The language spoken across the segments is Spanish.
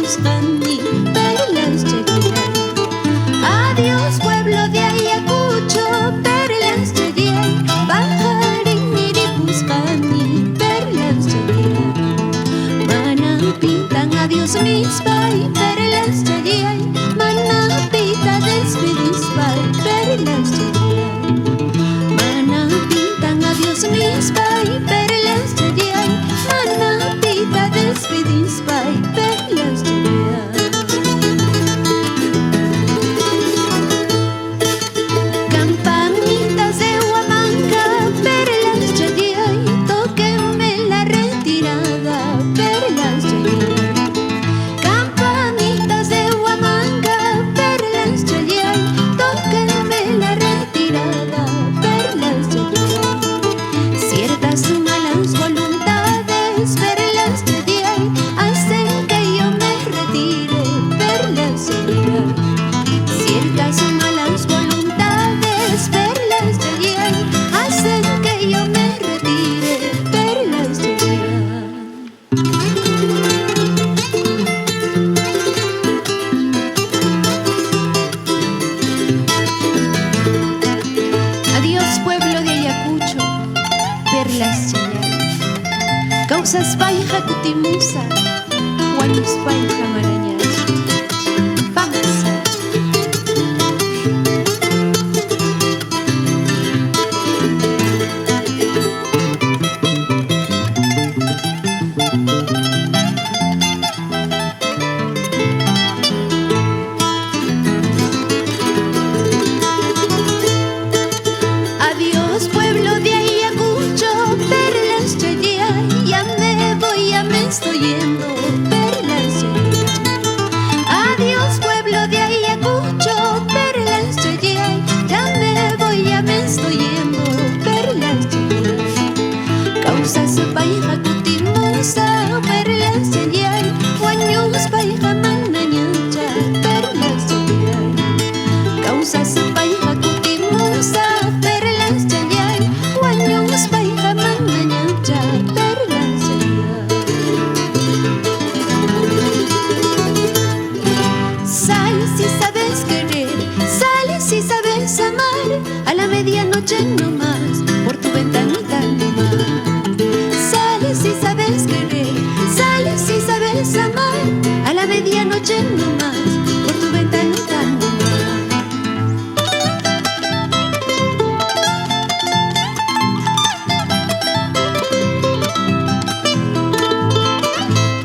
buscani, perlas cheguiay. Adiós pueblo de Ayacucho, perlas cheguiay. Bajarin miri buscani, perlas cheguiay. Mana pintan adiós mis pai, perlas cheguiay. Mana pita despedis pai, perlas cheguiay. Mana pintan adiós mis pai, perlas cheguiay. Mana pita despedis pai, perlas cheguiay. Campanitas de Huamanga, perlas cheguiay. Tóquenme la retirada, perlas cheguiay. Campanitas de Huamanga, perlas cheguiay. Tóquenme la retirada, perlas cheguiay. Ciertas malas voluntades, perlas cheguiay, hacen que yo me retire, perlas cheguiay. Ciertas malas voluntades, perlas cheguiay, hacen que yo me retire, perlas cheguiay. Adiós pueblo de Ayacucho, perlas cheguiay. Causas paija cutimusa, guayus paija marañay. Vamos. Adiós pueblo de Ayacucho, perlas cheguiay. Ya me voy, ya me estoy yendo, perlas cheguiay. Adiós pueblo de Ayacucho, perlas cheguiay. Ya me voy, ya me estoy yendo, perlas cheguiay. Causas paija cutimusa, perlas cheguiay. Guaños paija manañancha, perlas cheguiay. Causas paija cutimusa, perlas cheguiay. Guaños paija manañancha, perlas cheguiay. Sal si sabes querer, sal si sabes amar. A la medianoche no más, por tu ventanita nomás. Sal si sabes querer, sal si sabes amar. A la medianoche no más, por tu ventanita nomás.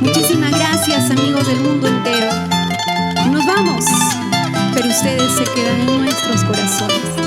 Muchísimas gracias, amigos del mundo entero. Nos vamos, pero ustedes se quedan en nuestros corazones.